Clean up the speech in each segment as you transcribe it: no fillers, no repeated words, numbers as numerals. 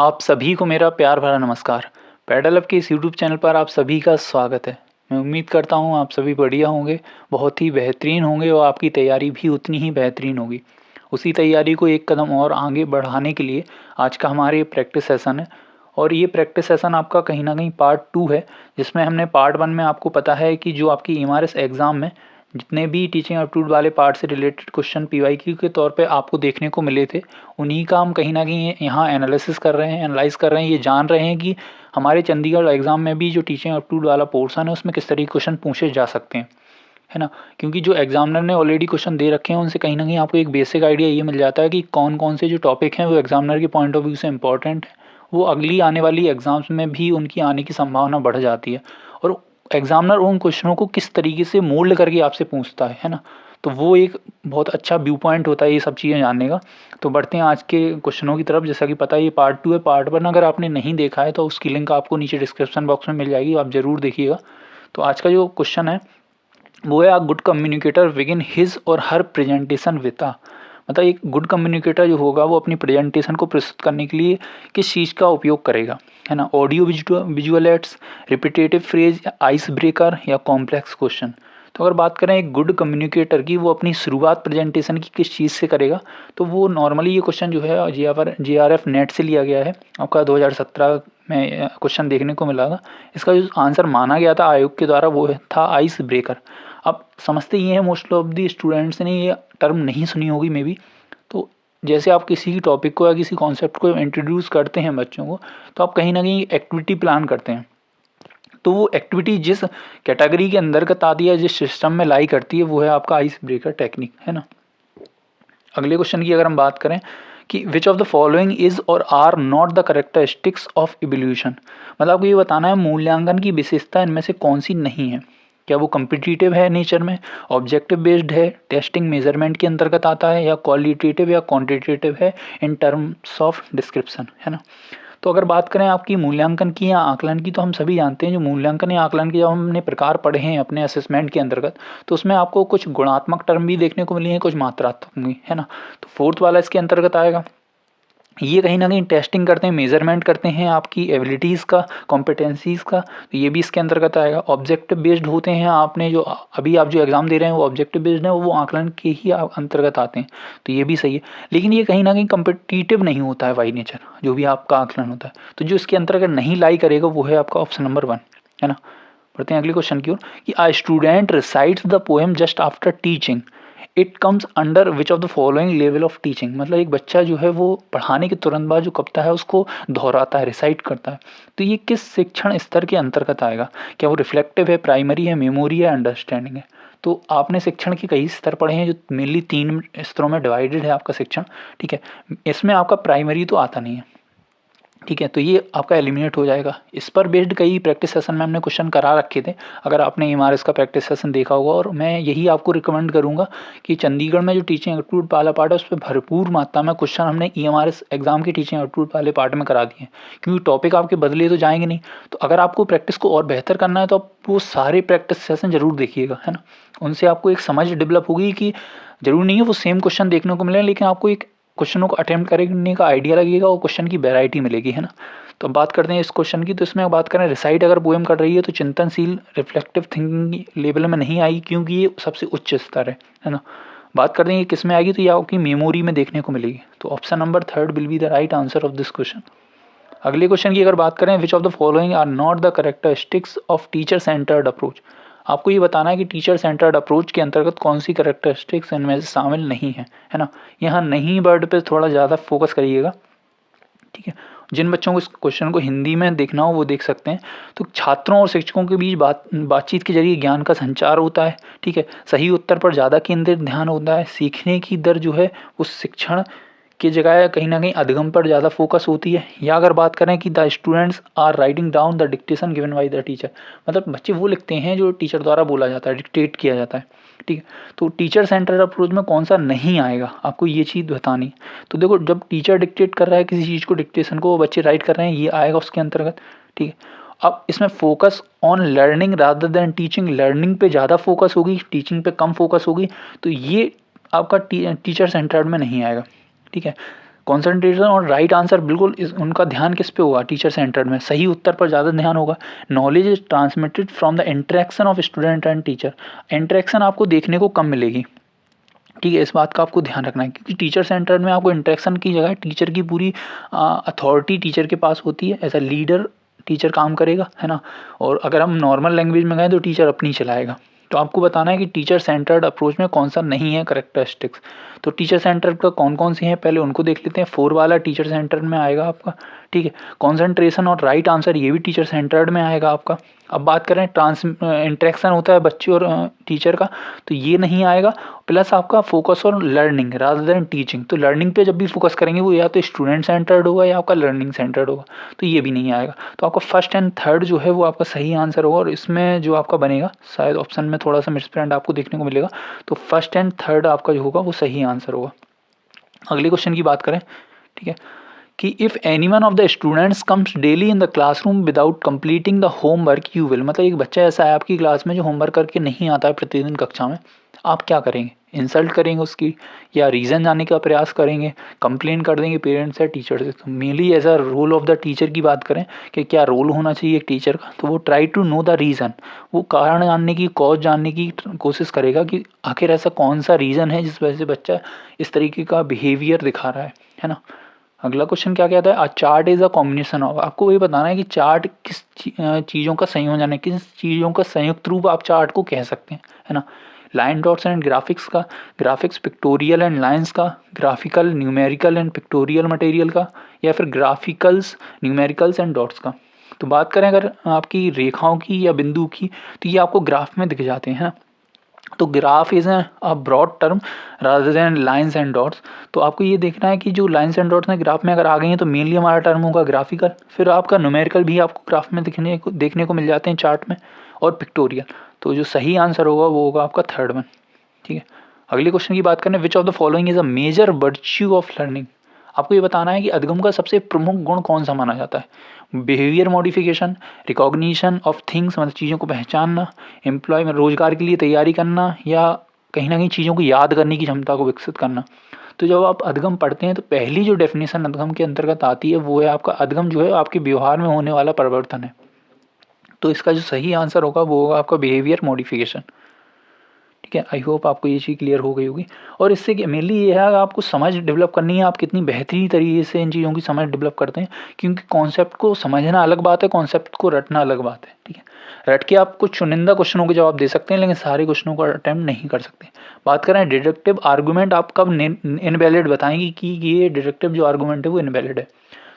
आप सभी को मेरा प्यार भरा नमस्कार। पैडल अप के इस यूट्यूब चैनल पर आप सभी का स्वागत है। मैं उम्मीद करता हूँ आप सभी बढ़िया होंगे, बहुत ही बेहतरीन होंगे और आपकी तैयारी भी उतनी ही बेहतरीन होगी। उसी तैयारी को एक कदम और आगे बढ़ाने के लिए आज का हमारे ये प्रैक्टिस सेशन है। और ये प्रैक्टिस सेशन आपका कहीं ना कहीं पार्ट 2 है, जिसमें हमने पार्ट 1 में आपको पता है कि जो आपकी एमआरएस एग्ज़ाम में जितने भी टीचिंग एप्टीट्यूड वाले पार्ट से रिलेटेड क्वेश्चन पीवाईक्यू के तौर पे आपको देखने को मिले थे, उन्हीं का हम कहीं ना कहीं यहाँ एनालिसिस कर रहे हैं, एनालाइज कर रहे हैं। ये जान रहे हैं कि हमारे चंडीगढ़ एग्ज़ाम में भी जो टीचिंग एप्टीट्यूड वाला पोर्सन है उसमें किस तरीके के क्वेश्चन पूछे जा सकते हैं, है ना। क्योंकि जो एग्जामिनर ने ऑलरेडी क्वेश्चन दे रखे हैं उनसे कहीं ना कहीं आपको एक बेसिक आइडिया ये मिल जाता है कि कौन कौन से जो टॉपिक हैं वो एग्जामिनर के पॉइंट ऑफ व्यू से इंपॉर्टेंट है। वो अगली आने वाली एग्ज़ाम्स में भी उनकी आने की संभावना बढ़ जाती है। और एग्जामिनर उन क्वेश्चनों को किस तरीके से मोल्ड करके आपसे पूछता है ना। तो वो एक बहुत अच्छा व्यू पॉइंट होता है ये सब चीज़ें जानने का। तो बढ़ते हैं आज के क्वेश्चनों की तरफ। जैसा कि पता है ये पार्ट 2 है। पार्ट 1 अगर आपने नहीं देखा है तो उसकी लिंक आपको नीचे डिस्क्रिप्शन बॉक्स में मिल जाएगी, आप ज़रूर देखिएगा। तो आज का जो क्वेश्चन है वो है, a good communicator begin his और हर प्रेजेंटेशन विद अ। मतलब एक गुड कम्युनिकेटर जो होगा वो अपनी प्रेजेंटेशन को प्रस्तुत करने के लिए किस चीज़ का उपयोग करेगा, है ना। Audio visual aids, repetitive phrase, ice breaker या कॉम्प्लेक्स क्वेश्चन। तो अगर बात करें एक गुड कम्युनिकेटर की, वो अपनी शुरुआत प्रेजेंटेशन की किस चीज़ से करेगा, तो वो नॉर्मली ये क्वेश्चन जो है JRF नेट से लिया गया है। आपका 2017 में क्वेश्चन देखने को मिला था। इसका जो आंसर माना गया था आयोग के द्वारा वो था आइस ब्रेकर। अब समझते ये हैं, मोस्ट ऑफ दी स्टूडेंट्स ने ये टर्म नहीं सुनी होगी मे बी। तो जैसे आप किसी टॉपिक को या किसी कॉन्सेप्ट को इंट्रोड्यूस करते हैं बच्चों को, तो आप कहीं ना कहीं एक्टिविटी प्लान करते हैं। तो वो एक्टिविटी जिस कैटेगरी के अंतर्गत आती है, जिस सिस्टम में लाई करती है, वो है आपका आइस ब्रेकर टेक्निक, है ना। अगले क्वेश्चन की अगर हम बात करें कि which of the following is और are not the characteristics of evolution. मतलब आपको ये बताना है मूल्यांकन की विशेषता इनमें से कौन सी नहीं है। क्या वो कम्पिटिटिव है नेचर में, ऑब्जेक्टिव बेस्ड है, टेस्टिंग मेजरमेंट के अंतर्गत आता है, या क्वालिटेटिव या क्वांटिटेटिव है इन टर्म्स ऑफ डिस्क्रिप्शन, है ना। तो अगर बात करें आपकी मूल्यांकन की या आकलन की, तो हम सभी जानते हैं जो मूल्यांकन या आकलन के जब हमने प्रकार पढ़े हैं अपने असेसमेंट के अंतर्गत, तो उसमें आपको कुछ गुणात्मक टर्म भी देखने को मिली हैं, कुछ मात्रात्मक भी, है ना। तो फोर्थ वाला इसके अंतर्गत आएगा। ये कहीं ना कहीं टेस्टिंग करते हैं, मेजरमेंट करते हैं आपकी एबिलिटीज़ का, कॉम्पिटेंसीज़ का, तो ये भी इसके अंतर्गत आएगा। ऑब्जेक्टिव बेस्ड होते हैं, आपने जो अभी आप जो एग्ज़ाम दे रहे हैं वो ऑब्जेक्टिव बेस्ड है, वो आकलन के ही अंतर्गत आते हैं, तो ये भी सही है। लेकिन ये कहीं ना कहीं कम्पिटिटिव नहीं होता है बाई नेचर, जो भी आपका आकलन होता है। तो जो इसके अंतर्गत नहीं लाई करेगा वो है आपका ऑप्शन नंबर 1, है ना। बढ़ते हैं अगले क्वेश्चन की ओर कि a student recites the poem just after teaching, it comes under which of the following level of teaching. मतलब एक बच्चा जो है वो पढ़ाने के तुरंत बाद जो कविता है उसको दोहराता है, रिसाइट करता है, तो ये किस शिक्षण स्तर के अंतर्गत आएगा। क्या वो रिफ्लेक्टिव है, प्राइमरी है, मेमोरी है, अंडरस्टैंडिंग है। तो आपने शिक्षण के कई स्तर पढ़े हैं जो मेनली 3 स्तरों में डिवाइडेड है आपका शिक्षण, ठीक है। इसमें आपका प्राइमरी तो आता नहीं है, ठीक है, तो ये आपका एलिमिनेट हो जाएगा। इस पर बेस्ड कई प्रैक्टिस सेशन में हमने क्वेश्चन करा रखे थे, अगर आपने एमआरएस का प्रैक्टिस सेशन देखा होगा। और मैं यही आपको रिकमेंड करूंगा कि चंडीगढ़ में जो टीचिंग एप्टीट्यूड वाला पार्ट है उस पर भरपूर मात्रा में क्वेश्चन हमने ईएमआरएस एग्जाम की टीचिंग एप्टीट्यूड वाले पार्ट में करा दिए, क्योंकि टॉपिक आपके बदले तो जाएंगे नहीं। तो अगर आपको प्रैक्टिस को और बेहतर करना है तो आप वो सारे प्रैक्टिस सेशन जरूर देखिएगा, है ना। उनसे आपको एक समझ डेवलप होगी कि जरूर नहीं है वो सेम क्वेश्चन देखने को मिले, लेकिन आपको एक क्वेश्चनों को अटेम्प्ट करने का आइडिया लगेगा और क्वेश्चन की वैरायटी मिलेगी, है ना। तो अब बात करते हैं इस क्वेश्चन की। तो इसमें बात करें रिसाइट अगर पोएम कर रही है तो चिंतनशील रिफ्लेक्टिव थिंकिंग लेवल में नहीं आई, क्योंकि ये सबसे उच्च स्तर है ना। बात करते हैं किस में आएगी, तो ये आपकी मेमोरी में देखने को मिलेगी। तो option number 3 will be the right answer of this question. अगले क्वेश्चन की अगर बात करें, which of the following are not the characteristics of teacher centred approach. आपको ये बताना है कि टीचर सेंटर्ड अप्रोच के अंतर्गत कौन सी करेक्टरिस्टिक्स इनमें से शामिल नहीं है ना। यहाँ नहीं वर्ड पे थोड़ा ज़्यादा फोकस करिएगा, ठीक है। जिन बच्चों को इस क्वेश्चन को हिंदी में देखना हो वो देख सकते हैं। तो छात्रों और शिक्षकों के बीच बातचीत के जरिए ज्ञान का संचार होता है, ठीक है। सही उत्तर पर ज़्यादा केंद्रित ध्यान होता है। सीखने की दर जो है उस शिक्षण की जगह कहीं ना कहीं अधिगम पर ज़्यादा फोकस होती है। या अगर बात करें कि the students are writing down the dictation given by the teacher, मतलब बच्चे वो लिखते हैं जो टीचर द्वारा बोला जाता है, डिक्टेट किया जाता है, ठीक है। तो टीचर सेंटर्ड अप्रोच में कौन सा नहीं आएगा, आपको ये चीज़ बतानी। तो देखो, जब टीचर डिक्टेट कर रहा है किसी चीज़ को, डिक्टेशन को बच्चे राइट कर रहे हैं, ये आएगा उसके अंतर्गत, ठीक है। अब इसमें focus on learning rather than teaching, learning पे ज़्यादा फोकस होगी, टीचिंग पे कम फोकस होगी, तो ये आपका टीचर सेंटर्ड में नहीं आएगा, ठीक है। कॉन्सेंट्रेशन और राइट आंसर बिल्कुल उनका ध्यान किस पे होगा, टीचर सेंटर्ड में, सही उत्तर पर ज़्यादा ध्यान होगा। Knowledge is transmitted from the interaction of student and teacher, interaction आपको देखने को कम मिलेगी, ठीक है, इस बात का आपको ध्यान रखना है, क्योंकि टीचर सेंटर्ड में आपको इंटरेक्शन की जगह टीचर की पूरी अथॉरिटी टीचर के पास होती है, एज अ लीडर टीचर काम करेगा, है ना। और अगर हम नॉर्मल लैंग्वेज में गए तो टीचर अपनी चलाएगा। तो आपको बताना है कि टीचर सेंटर्ड अप्रोच में कौन सा नहीं है करेक्टरिस्टिक्स। तो टीचर सेंटर्ड का कौन कौन से हैं पहले उनको देख लेते हैं। 4 वाला टीचर सेंटर्ड में आएगा आपका, ठीक है। कॉन्सेंट्रेशन और राइट आंसर ये भी टीचर सेंटर्ड में आएगा आपका। अब बात करें इंटरेक्शन होता है बच्चे और टीचर का, तो ये नहीं आएगा। प्लस आपका फोकस और लर्निंग रादर देन टीचिंग, तो लर्निंग पे जब भी फोकस करेंगे वो या तो स्टूडेंट सेंटर्ड होगा या आपका लर्निंग सेंटर्ड होगा, तो ये भी नहीं आएगा। तो आपका फर्स्ट एंड थर्ड जो है वो आपका सही आंसर होगा। और इसमें जो आपका बनेगा, शायद ऑप्शन में थोड़ा सा मिसप्रिंट आपको देखने को मिलेगा, तो फर्स्ट एंड थर्ड आपका जो होगा वो सही आंसर होगा। अगले क्वेश्चन की बात करें, ठीक है, कि if any one of the students comes daily in the classroom without completing the homework you will, मतलब एक बच्चा ऐसा है आपकी क्लास में जो होमवर्क करके नहीं आता है प्रतिदिन कक्षा में, आप क्या करेंगे? इंसल्ट करेंगे उसकी, या रीज़न जानने का प्रयास करेंगे, कंप्लेन कर देंगे पेरेंट्स या टीचर से? तो mainly as a role of the teacher की बात करें कि क्या रोल होना चाहिए एक टीचर का, तो वो try to know the reason, वो कारण जानने की, कॉज जानने की कोशिश करेगा कि आखिर ऐसा कौन सा रीज़न है जिस वजह से बच्चा इस तरीके का बिहेवियर दिखा रहा है ना। अगला क्वेश्चन क्या कहता है, अ chart is a combination of, आपको ये बताना है कि चार्ट किस चीज़ों का संयोजन है, किस चीज़ों का संयुक्त रूप आप चार्ट को कह सकते हैं, है ना। लाइन डॉट्स एंड ग्राफिक्स का, ग्राफिक्स पिक्टोरियल एंड लाइंस का, graphical numerical and pictorial material का, या फिर ग्राफिकल्स न्यूमेरिकल्स एंड डॉट्स का। तो बात करें अगर आपकी रेखाओं की या बिंदु की, तो ये आपको ग्राफ में दिख जाते हैं। तो graph is a broad term rather than lines and dots. तो आपको ये देखना है कि जो लाइंस एंड डॉट्स में ग्राफ में अगर आ गई हैं तो मेनली हमारा टर्म होगा ग्राफिकल, फिर आपका न्यूमेरिकल भी आपको ग्राफ में देखने को मिल जाते हैं चार्ट में, और पिक्टोरियल। तो जो सही आंसर होगा वो होगा आपका थर्ड वन, ठीक है। अगले क्वेश्चन की बात करें, which of the following is a major virtue of learning, आपको ये बताना है कि अधिगम का सबसे प्रमुख गुण कौन सा माना जाता है। Behaviour modification, recognition of things, मतलब चीज़ों को पहचानना, एम्प्लॉय में रोजगार के लिए तैयारी करना, या कहीं ना कहीं चीज़ों को याद करने की क्षमता को विकसित करना। तो जब आप अधिगम पढ़ते हैं तो पहली जो डेफिनेशन अधिगम के अंतर्गत आती है वो है आपका अधिगम जो है आपके व्यवहार में होने वाला परिवर्तन है। तो इसका जो सही आंसर होगा वो होगा आपका बिहेवियर मॉडिफिकेशन, ठीक है। आई होप आपको ये चीज़ क्लियर हो गई होगी। और इससे मेनली ये है आपको समझ डेवलप करनी है, आप कितनी बेहतरीन तरीके से इन चीज़ों की समझ डेवलप करते हैं, क्योंकि कॉन्सेप्ट को समझना अलग बात है, कॉन्सेप्ट को रटना अलग बात है, ठीक है। रट के आप कुछ चुनिंदा क्वेश्चनों के जवाब दे सकते हैं लेकिन सारे क्वेश्चनों को अटैम्प्ट नहीं कर सकते। बात करें डिडक्टिव आर्गूमेंट, आप कब इनवैलिड बताएंगे कि ये डिडक्टिव जो आर्गूमेंट है वो इनवैलिड है।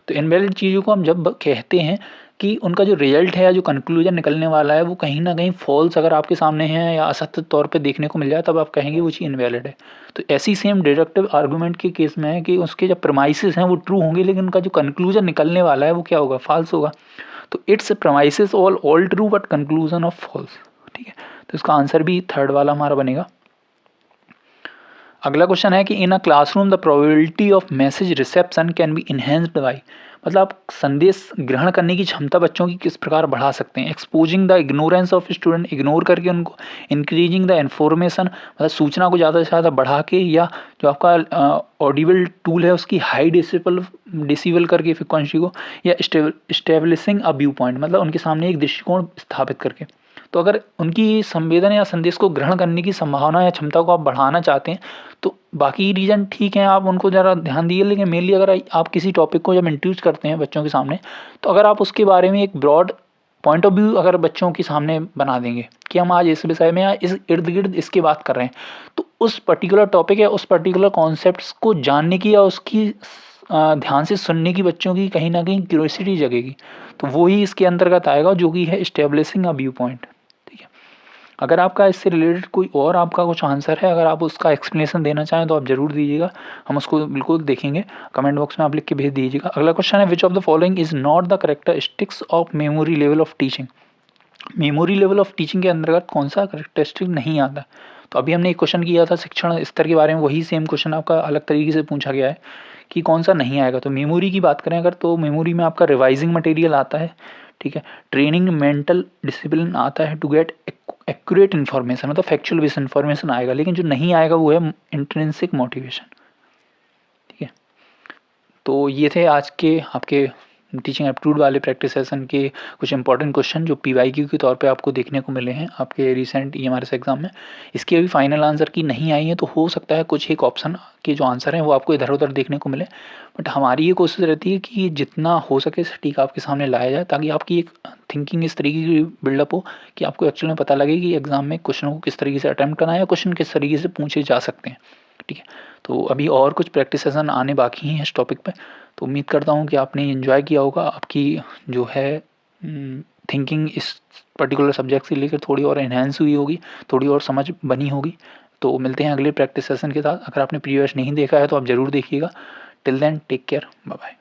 तो इनवैलिड चीज़ों को हम जब कहते हैं कि उनका जो रिजल्ट है या जो कंक्लूजन निकलने वाला है वो कहीं ना कहीं फॉल्स अगर आपके सामने है या असत्य तौर पे देखने को मिल जाए, तब आप कहेंगे वो चीज़ इनवैलिड है। तो ऐसी सेम डिडक्टिव आर्गूमेंट के केस में है कि उसके जो प्रमाइसिस हैं वो ट्रू होंगे लेकिन उनका जो कंक्लूजन निकलने वाला है वो क्या होगा, फॉल्स होगा। तो it's premises all true but conclusion of false, ठीक है। तो इसका आंसर भी थर्ड वाला हमारा बनेगा। अगला क्वेश्चन है कि in a classroom the probability of message reception can be enhanced by, मतलब आप संदेश ग्रहण करने की क्षमता बच्चों की किस प्रकार बढ़ा सकते हैं। Exposing the ignorance of student, ignore करके उनको, इंक्रीजिंग द इन्फॉर्मेशन, मतलब सूचना को ज़्यादा से ज़्यादा बढ़ा के, या जो आपका ऑडिबल टूल है उसकी हाई डिसिबल करके फ्रिक्वेंसी को, या स्टेब्लिशिंग अ व्यू पॉइंट, मतलब उनके सामने एक दृष्टिकोण स्थापित करके। तो अगर उनकी संवेदन या संदेश को ग्रहण करने की संभावना या क्षमता को आप बढ़ाना चाहते हैं तो बाकी रीजन ठीक है, आप उनको ज़रा ध्यान दीजिए, लेकिन मेनली अगर आप किसी टॉपिक को जब इंट्रोड्यूस करते हैं बच्चों के सामने, तो अगर आप उसके बारे में एक ब्रॉड पॉइंट ऑफ व्यू अगर बच्चों के सामने बना देंगे कि हम आज इस विषय में या इस इर्द गिर्द इसकी बात कर रहे हैं, तो उस पर्टिकुलर टॉपिक या उस पर्टिकुलर कॉन्सेप्ट्स को जानने की या उसकी ध्यान से सुनने की बच्चों की कहीं ना कहीं क्यूरियोसिटी जगेगी। तो वो ही इसके अंतर्गत आएगा जो कि है इस्टेब्लिशिंग अ व्यू पॉइंट, ठीक है। अगर आपका इससे रिलेटेड कोई और आपका कुछ आंसर है, अगर आप उसका एक्सप्लेनेशन देना चाहें तो आप ज़रूर दीजिएगा, हम उसको बिल्कुल देखेंगे। कमेंट बॉक्स में आप लिख के भेज दीजिएगा। अगला क्वेश्चन है, विच of the following is not the characteristics of memory level of teaching, memory level of teaching के अंतर्गत कौन सा करेक्टरिस्टिक नहीं आता। तो अभी हमने एक क्वेश्चन किया था शिक्षण स्तर के बारे में, वही सेम क्वेश्चन आपका अलग तरीके से पूछा गया है कि कौन सा नहीं आएगा। तो मेमोरी की बात करें अगर, तो मेमोरी में आपका रिवाइजिंग मटेरियल आता है, ठीक है। ट्रेनिंग मेंटल डिसिप्लिन आता है टू गेट एक्यूरेट इन्फॉर्मेशन, मतलब फैक्चुअल बेस्ड इन्फॉर्मेशन आएगा, लेकिन जो नहीं आएगा वो है इंट्रिंसिक मोटिवेशन, ठीक है। तो ये थे आज के आपके टीचिंग एप्टीट्यूड वाले प्रैक्टिस सेशन के कुछ इंपॉर्टेंट क्वेश्चन जो पीवाईक्यू के तौर पे आपको देखने को मिले हैं आपके रिसेंट ईएमआरएस एग्जाम में। इसकी अभी फाइनल आंसर की नहीं आई है, तो हो सकता है कुछ एक ऑप्शन के जो आंसर हैं वो आपको इधर उधर देखने को मिले, बट हमारी ये कोशिश रहती है कि जितना हो सके सटीक आपके सामने लाया जाए, ताकि आपकी एक थिंकिंग इस तरीके की बिल्डअप हो कि आपको एक्चुअली में पता लगे कि एग्जाम में क्वेश्चनों को किस तरीके से अटैम्प्ट करना है या क्वेश्चन किस तरीके से पूछे जा सकते हैं। ठीक है, तो अभी और कुछ प्रैक्टिस सेशन आने बाकी हैं इस टॉपिक पे, तो उम्मीद करता हूँ कि आपने एंजॉय किया होगा। आपकी जो है थिंकिंग इस पर्टिकुलर सब्जेक्ट से लेकर थोड़ी और एनहेंस हुई होगी, थोड़ी और समझ बनी होगी। तो मिलते हैं अगले प्रैक्टिस सेशन के साथ। अगर आपने प्रीवियस नहीं देखा है तो आप ज़रूर देखिएगा। Till then take care, bye bye.